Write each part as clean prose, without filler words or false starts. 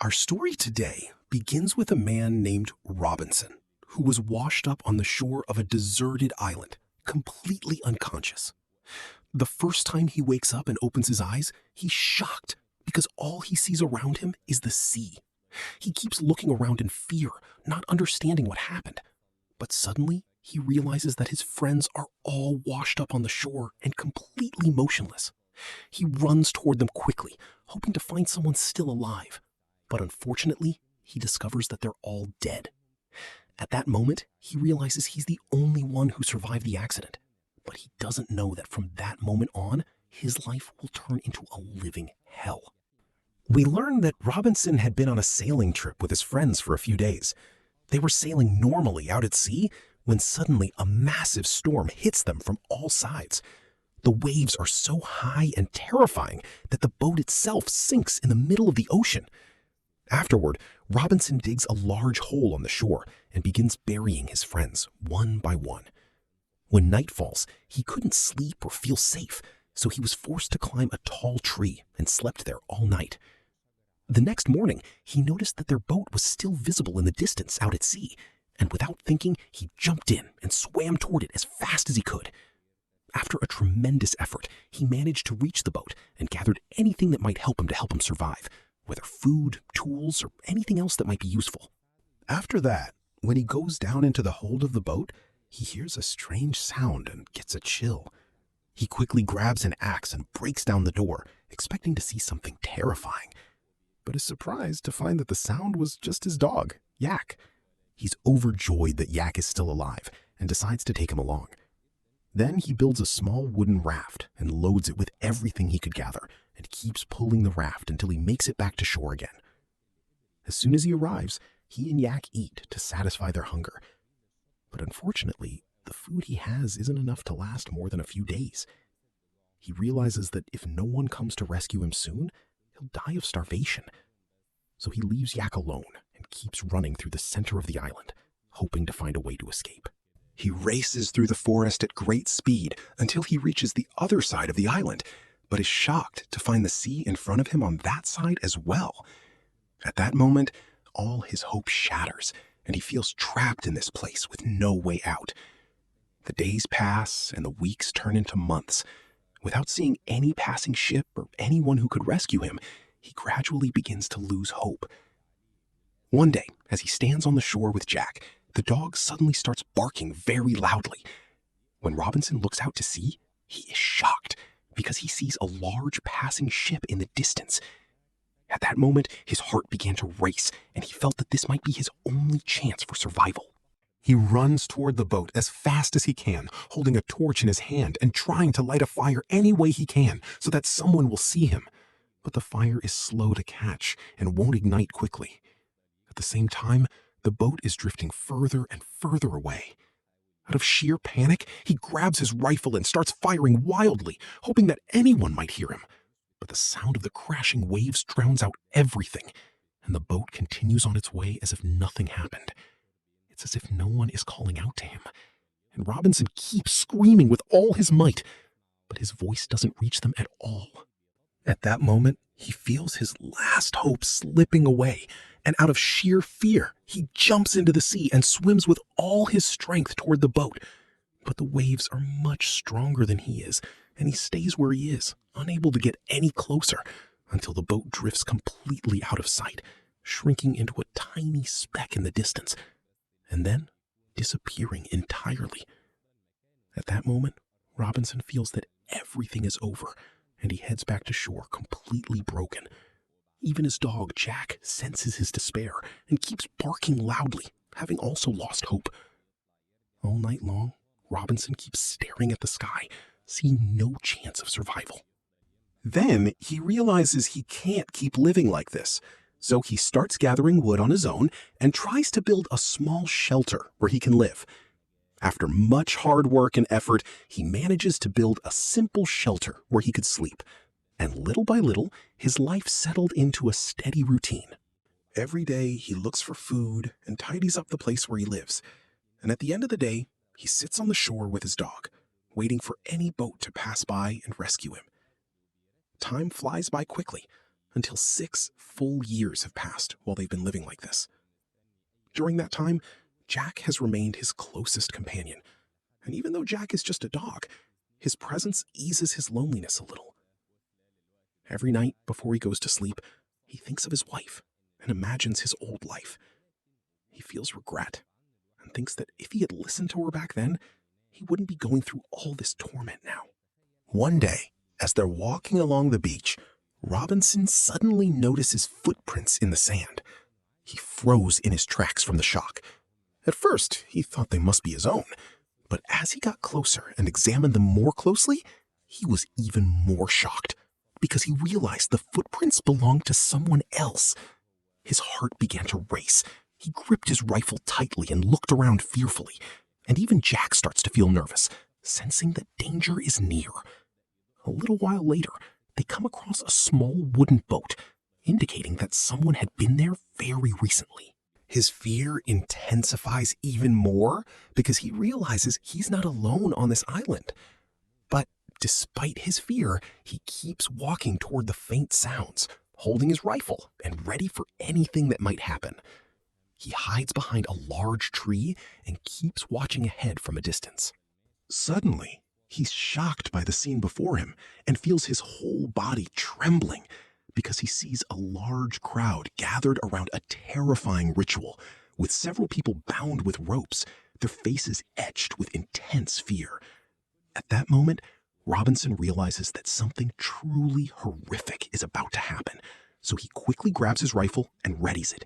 Our story today begins with a man named Robinson, who was washed up on the shore of a deserted island, completely unconscious. The first time he wakes up and opens his eyes, he's shocked because all he sees around him is the sea. He keeps looking around in fear, not understanding what happened. But suddenly, he realizes that his friends are all washed up on the shore and completely motionless. He runs toward them quickly, hoping to find someone still alive. But unfortunately, he discovers that they're all dead. At that moment, he realizes he's the only one who survived the accident. But he doesn't know that from that moment on, his life will turn into a living hell. We learn that Robinson had been on a sailing trip with his friends for a few days. They were sailing normally out at sea when suddenly a massive storm hits them from all sides. The waves are so high and terrifying that the boat itself sinks in the middle of the ocean. Afterward, Robinson digs a large hole on the shore and begins burying his friends one by one. When night falls, he couldn't sleep or feel safe, so he was forced to climb a tall tree and slept there all night. The next morning, he noticed that their boat was still visible in the distance out at sea, and without thinking, he jumped in and swam toward it as fast as he could. After a tremendous effort, he managed to reach the boat and gathered anything that might help him survive, whether food, tools, or anything else that might be useful. After that, when he goes down into the hold of the boat, he hears a strange sound and gets a chill. He quickly grabs an axe and breaks down the door, expecting to see something terrifying, but is surprised to find that the sound was just his dog, Yak. He's overjoyed that Yak is still alive and decides to take him along. Then he builds a small wooden raft and loads it with everything he could gather and keeps pulling the raft until he makes it back to shore again. As soon as he arrives, he and Yak eat to satisfy their hunger. But unfortunately, the food he has isn't enough to last more than a few days. He realizes that if no one comes to rescue him soon, he'll die of starvation. So he leaves Yak alone and keeps running through the center of the island, hoping to find a way to escape. He races through the forest at great speed until he reaches the other side of the island, but is shocked to find the sea in front of him on that side as well. At that moment, all his hope shatters, and he feels trapped in this place with no way out. The days pass and the weeks turn into months. Without seeing any passing ship or anyone who could rescue him, he gradually begins to lose hope. One day, as he stands on the shore with Jack, the dog suddenly starts barking very loudly. When Robinson looks out to sea, he is shocked because he sees a large passing ship in the distance. At that moment, his heart began to race, and he felt that this might be his only chance for survival. He runs toward the boat as fast as he can, holding a torch in his hand and trying to light a fire any way he can so that someone will see him. But the fire is slow to catch and won't ignite quickly. At the same time, the boat is drifting further and further away. Out of sheer panic, he grabs his rifle and starts firing wildly, hoping that anyone might hear him. But the sound of the crashing waves drowns out everything, and the boat continues on its way as if nothing happened. It's as if no one is calling out to him, and Robinson keeps screaming with all his might, but his voice doesn't reach them at all. At that moment, he feels his last hope slipping away, and out of sheer fear, he jumps into the sea and swims with all his strength toward the boat. But the waves are much stronger than he is, and he stays where he is, unable to get any closer, until the boat drifts completely out of sight, shrinking into a tiny speck in the distance, and then disappearing entirely. At that moment, Robinson feels that everything is over, and he heads back to shore completely broken. Even his dog, Jack, senses his despair and keeps barking loudly, having also lost hope. All night long, Robinson keeps staring at the sky, seeing no chance of survival. Then he realizes he can't keep living like this, so he starts gathering wood on his own and tries to build a small shelter where he can live. After much hard work and effort, he manages to build a simple shelter where he could sleep. And little by little, his life settled into a steady routine. Every day, he looks for food and tidies up the place where he lives. And at the end of the day, he sits on the shore with his dog, waiting for any boat to pass by and rescue him. Time flies by quickly, until 6 full years have passed while they've been living like this. During that time, Jack has remained his closest companion, and even though Jack is just a dog, his presence eases his loneliness a little. Every night before he goes to sleep, he thinks of his wife and imagines his old life. He feels regret and thinks that if he had listened to her back then, he wouldn't be going through all this torment now. One day, as they're walking along the beach, Robinson suddenly notices footprints in the sand. He froze in his tracks from the shock. At first, he thought they must be his own, but as he got closer and examined them more closely, he was even more shocked because he realized the footprints belonged to someone else. His heart began to race. He gripped his rifle tightly and looked around fearfully, and even Jack starts to feel nervous, sensing that danger is near. A little while later, they come across a small wooden boat, indicating that someone had been there very recently. His fear intensifies even more because he realizes he's not alone on this island. But despite his fear, he keeps walking toward the faint sounds, holding his rifle and ready for anything that might happen. He hides behind a large tree and keeps watching ahead from a distance. Suddenly, he's shocked by the scene before him and feels his whole body trembling because he sees a large crowd gathered around a terrifying ritual with several people bound with ropes, their faces etched with intense fear. At that moment, Robinson realizes that something truly horrific is about to happen, so he quickly grabs his rifle and readies it.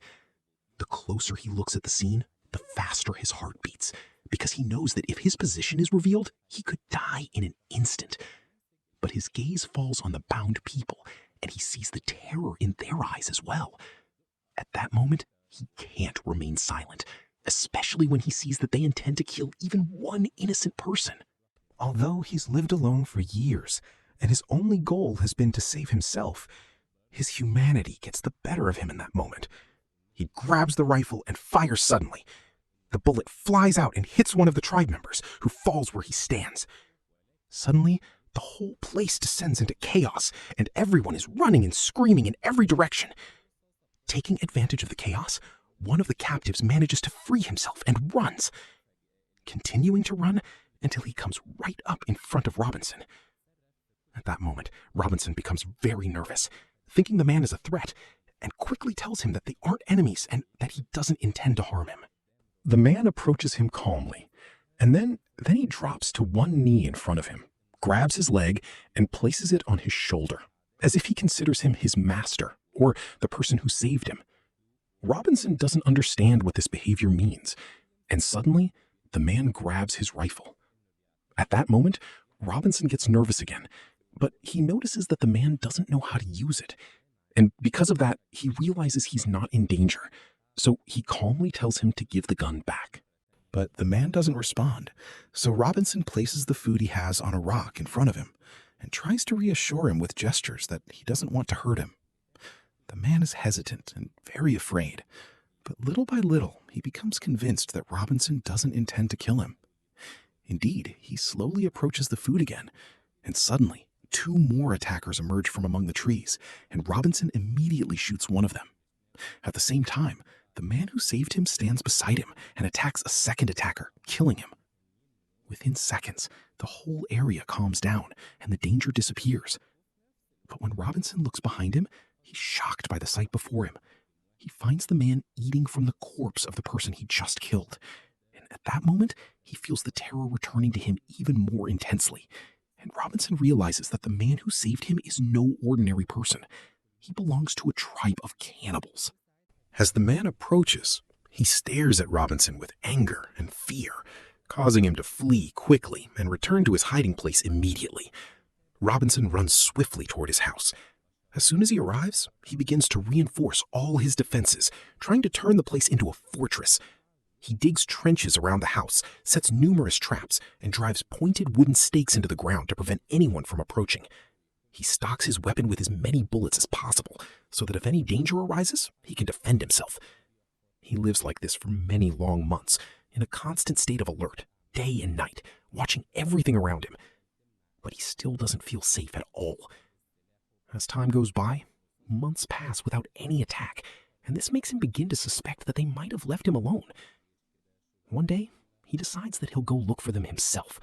The closer he looks at the scene, the faster his heart beats, because he knows that if his position is revealed, he could die in an instant. But his gaze falls on the bound people, and he sees the terror in their eyes as well. At that moment, he can't remain silent, especially when he sees that they intend to kill even one innocent person. Although he's lived alone for years, and his only goal has been to save himself, his humanity gets the better of him in that moment. He grabs the rifle and fires suddenly. The bullet flies out and hits one of the tribe members, who falls where he stands. Suddenly, the whole place descends into chaos, and everyone is running and screaming in every direction. Taking advantage of the chaos, one of the captives manages to free himself and runs, continuing to run until he comes right up in front of Robinson. At that moment, Robinson becomes very nervous, thinking the man is a threat, and quickly tells him that they aren't enemies and that he doesn't intend to harm him. The man approaches him calmly, and then he drops to one knee in front of him, grabs his leg, and places it on his shoulder, as if he considers him his master or the person who saved him. Robinson doesn't understand what this behavior means, and suddenly the man grabs his rifle. At that moment, Robinson gets nervous again, but he notices that the man doesn't know how to use it, and because of that, he realizes he's not in danger, so he calmly tells him to give the gun back. But the man doesn't respond, so Robinson places the food he has on a rock in front of him and tries to reassure him with gestures that he doesn't want to hurt him. The man is hesitant and very afraid, but little by little he becomes convinced that Robinson doesn't intend to kill him. Indeed, he slowly approaches the food again, and suddenly 2 more attackers emerge from among the trees, and Robinson immediately shoots one of them. At the same time, the man who saved him stands beside him and attacks a second attacker, killing him. Within seconds, the whole area calms down and the danger disappears. But when Robinson looks behind him, he's shocked by the sight before him. He finds the man eating from the corpse of the person he just killed. And at that moment, he feels the terror returning to him even more intensely. And Robinson realizes that the man who saved him is no ordinary person. He belongs to a tribe of cannibals. As the man approaches, he stares at Robinson with anger and fear, causing him to flee quickly and return to his hiding place immediately. Robinson runs swiftly toward his house. As soon as he arrives, he begins to reinforce all his defenses, trying to turn the place into a fortress. He digs trenches around the house, sets numerous traps, and drives pointed wooden stakes into the ground to prevent anyone from approaching. He stocks his weapon with as many bullets as possible, so that if any danger arises, he can defend himself. He lives like this for many long months, in a constant state of alert, day and night, watching everything around him. But he still doesn't feel safe at all. As time goes by, months pass without any attack, and this makes him begin to suspect that they might have left him alone. One day, he decides that he'll go look for them himself.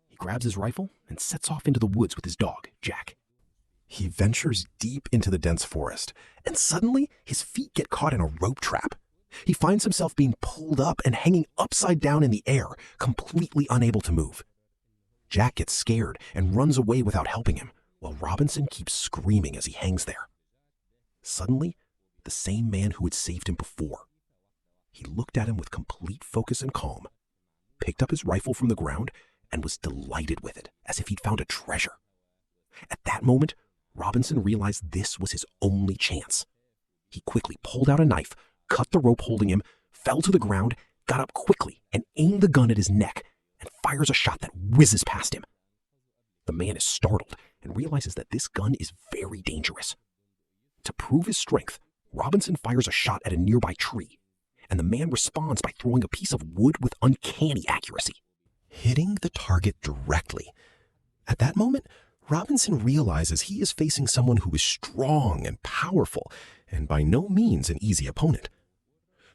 He grabs his rifle and sets off into the woods with his dog, Jack. He ventures deep into the dense forest, and suddenly his feet get caught in a rope trap. He finds himself being pulled up and hanging upside down in the air, completely unable to move. Jack gets scared and runs away without helping him, while Robinson keeps screaming as he hangs there. Suddenly, the same man who had saved him before. He looked at him with complete focus and calm, picked up his rifle from the ground, and was delighted with it, as if he'd found a treasure. At that moment, Robinson realized this was his only chance. He quickly pulled out a knife, cut the rope holding him, fell to the ground, got up quickly, and aimed the gun at his neck, and fires a shot that whizzes past him. The man is startled and realizes that this gun is very dangerous. To prove his strength, Robinson fires a shot at a nearby tree, and the man responds by throwing a piece of wood with uncanny accuracy, hitting the target directly. At that moment, Robinson realizes he is facing someone who is strong and powerful, and by no means an easy opponent.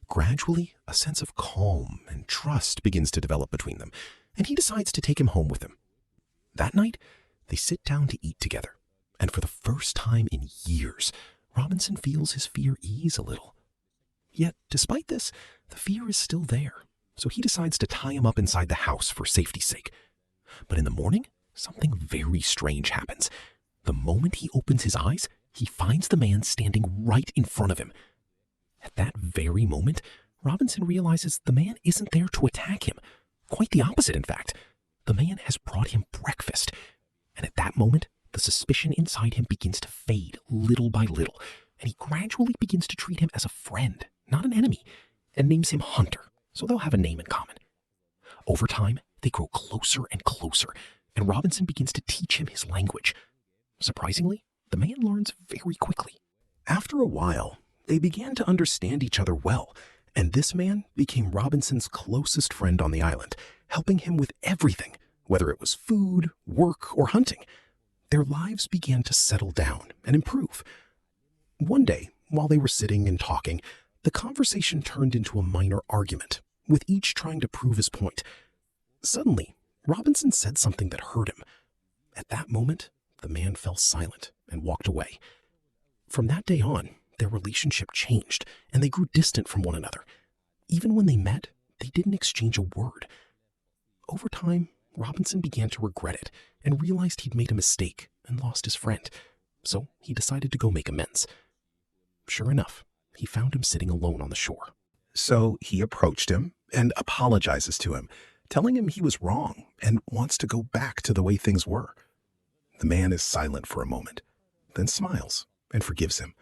Gradually, a sense of calm and trust begins to develop between them, and he decides to take him home with him. That night, they sit down to eat together, and for the first time in years, Robinson feels his fear ease a little. Yet, despite this, the fear is still there, so he decides to tie him up inside the house for safety's sake. But in the morning, something very strange happens. The moment he opens his eyes, he finds the man standing right in front of him. At that very moment, Robinson realizes the man isn't there to attack him. Quite the opposite, in fact. The man has brought him breakfast. And at that moment, the suspicion inside him begins to fade little by little, and he gradually begins to treat him as a friend, not an enemy, and names him Hunter, so they'll have a name in common. Over time, they grow closer and closer, and Robinson begins to teach him his language. Surprisingly, the man learns very quickly. After a while, they began to understand each other well, and this man became Robinson's closest friend on the island, helping him with everything, whether it was food, work, or hunting. Their lives began to settle down and improve. One day, while they were sitting and talking, the conversation turned into a minor argument, with each trying to prove his point. Suddenly, Robinson said something that hurt him. At that moment, the man fell silent and walked away. From that day on, their relationship changed, and they grew distant from one another. Even when they met, they didn't exchange a word. Over time, Robinson began to regret it and realized he'd made a mistake and lost his friend, so he decided to go make amends. Sure enough, he found him sitting alone on the shore. So he approached him and apologizes to him, telling him he was wrong and wants to go back to the way things were. The man is silent for a moment, then smiles and forgives him.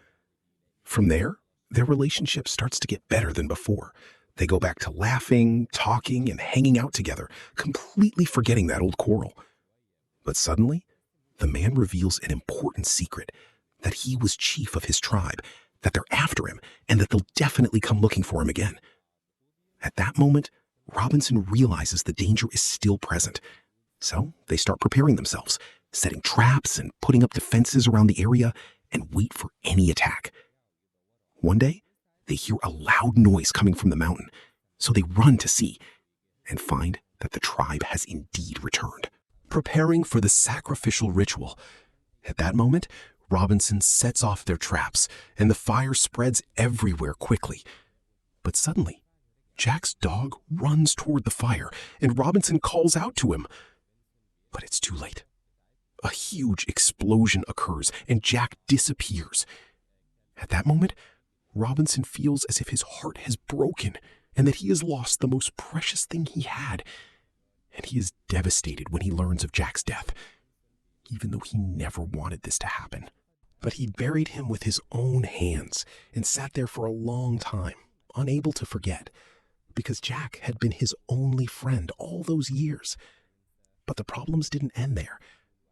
From there, their relationship starts to get better than before. They go back to laughing, talking, and hanging out together, completely forgetting that old quarrel. But suddenly, the man reveals an important secret, that he was chief of his tribe, that they're after him, and that they'll definitely come looking for him again. At that moment, Robinson realizes the danger is still present. So they start preparing themselves, setting traps and putting up defenses around the area, and wait for any attack. One day, they hear a loud noise coming from the mountain, so they run to see and find that the tribe has indeed returned, preparing for the sacrificial ritual. At that moment, Robinson sets off their traps, and the fire spreads everywhere quickly. But suddenly, Jack's dog runs toward the fire, and Robinson calls out to him. But it's too late. A huge explosion occurs, and Jack disappears. At that moment, Robinson feels as if his heart has broken and that he has lost the most precious thing he had. And he is devastated when he learns of Jack's death, even though he never wanted this to happen. But he buried him with his own hands and sat there for a long time, unable to forget, because Jack had been his only friend all those years. But the problems didn't end there.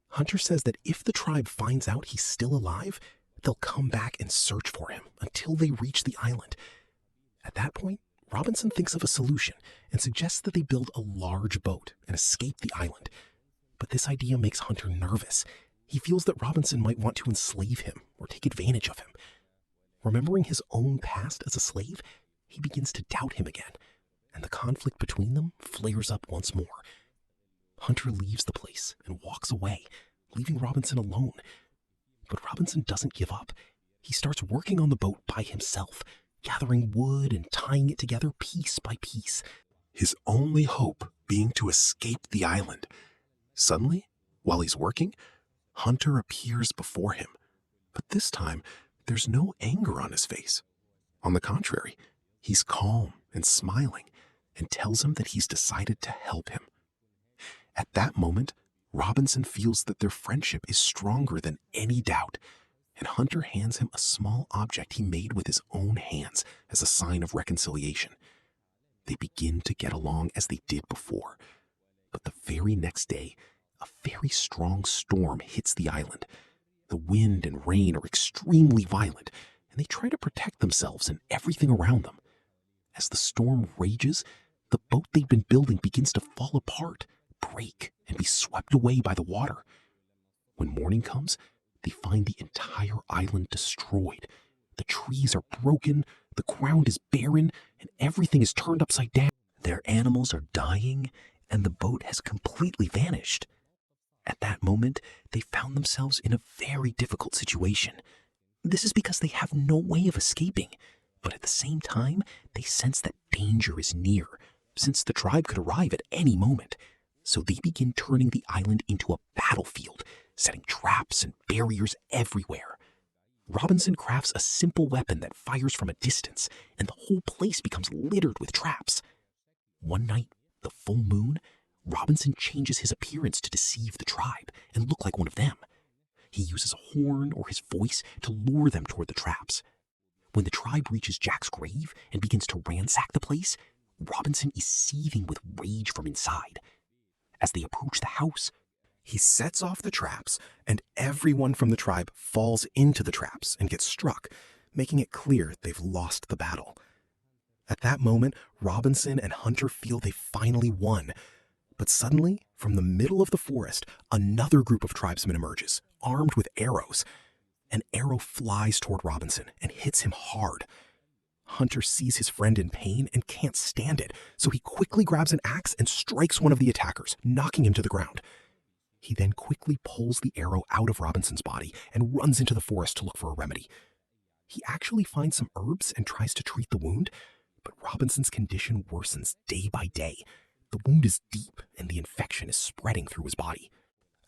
Hunter says that if the tribe finds out he's still alive, they'll come back and search for him until they reach the island. At that point, Robinson thinks of a solution and suggests that they build a large boat and escape the island. But this idea makes Hunter nervous. He feels that Robinson might want to enslave him or take advantage of him. Remembering his own past as a slave, he begins to doubt him again, and the conflict between them flares up once more. Hunter leaves the place and walks away, leaving Robinson alone. But Robinson doesn't give up. He starts working on the boat by himself, gathering wood and tying it together piece by piece, his only hope being to escape the island. Suddenly, while he's working, Hunter appears before him. But this time, there's no anger on his face. On the contrary, he's calm and smiling and tells him that he's decided to help him. At that moment, Robinson feels that their friendship is stronger than any doubt, and Hunter hands him a small object he made with his own hands as a sign of reconciliation. They begin to get along as they did before, but the very next day, a very strong storm hits the island. The wind and rain are extremely violent, and they try to protect themselves and everything around them. As the storm rages, the boat they'd been building begins to fall apart, break, and be swept away by the water. When morning comes, they find the entire island destroyed. The trees are broken, the ground is barren, and everything is turned upside down. Their animals are dying, and the boat has completely vanished. At that moment, they found themselves in a very difficult situation. This is because they have no way of escaping, but at the same time, they sense that danger is near, since the tribe could arrive at any moment. So they begin turning the island into a battlefield, setting traps and barriers everywhere. Robinson crafts a simple weapon that fires from a distance, and the whole place becomes littered with traps. One night, the full moon, Robinson changes his appearance to deceive the tribe and look like one of them. He uses a horn or his voice to lure them toward the traps. When the tribe reaches Jack's grave and begins to ransack the place, Robinson is seething with rage from inside. As they approach the house, he sets off the traps, and everyone from the tribe falls into the traps and gets struck, making it clear they've lost the battle. At that moment, Robinson and Hunter feel they finally won. But suddenly, from the middle of the forest, another group of tribesmen emerges, armed with arrows. An arrow flies toward Robinson and hits him hard. Hunter sees his friend in pain and can't stand it, so he quickly grabs an axe and strikes one of the attackers, knocking him to the ground. He then quickly pulls the arrow out of Robinson's body and runs into the forest to look for a remedy. He actually finds some herbs and tries to treat the wound, but Robinson's condition worsens day by day. The wound is deep and the infection is spreading through his body.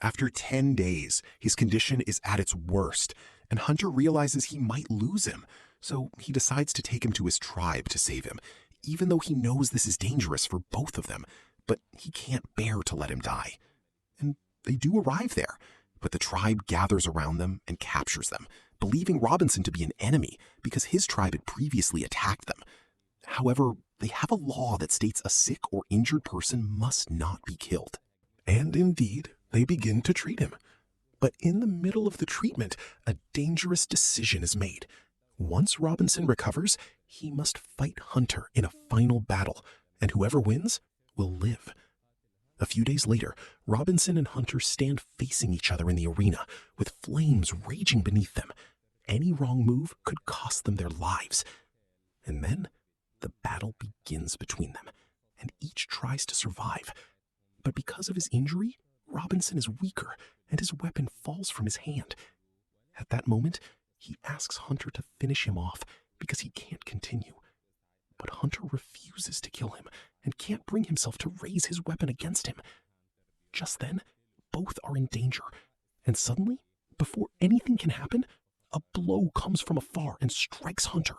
After 10 days, his condition is at its worst, and Hunter realizes he might lose him, so he decides to take him to his tribe to save him, even though he knows this is dangerous for both of them, but he can't bear to let him die. And they do arrive there, but the tribe gathers around them and captures them, believing Robinson to be an enemy because his tribe had previously attacked them. However, they have a law that states a sick or injured person must not be killed. And indeed, they begin to treat him. But in the middle of the treatment, a dangerous decision is made. Once Robinson recovers, he must fight Hunter in a final battle, and whoever wins will live. A few days later, Robinson and Hunter stand facing each other in the arena, with flames raging beneath them. Any wrong move could cost them their lives. And then, the battle begins between them, and each tries to survive. But because of his injury, Robinson is weaker, and his weapon falls from his hand. At that moment, he asks Hunter to finish him off because he can't continue. But Hunter refuses to kill him and can't bring himself to raise his weapon against him. Just then, both are in danger, and suddenly, before anything can happen, a blow comes from afar and strikes Hunter.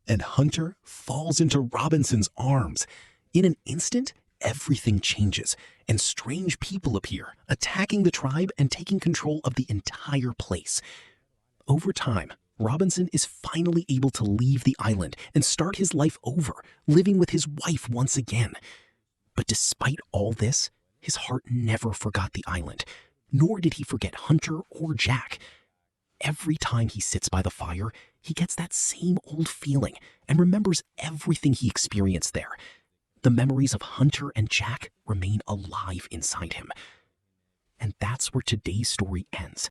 And Hunter falls into Robinson's arms. In an instant, everything changes, and strange people appear, attacking the tribe and taking control of the entire place. Over time, Robinson is finally able to leave the island and start his life over, living with his wife once again. But despite all this, his heart never forgot the island, nor did he forget Hunter or Jack. Every time he sits by the fire, he gets that same old feeling and remembers everything he experienced there. The memories of Hunter and Jack remain alive inside him. And that's where today's story ends.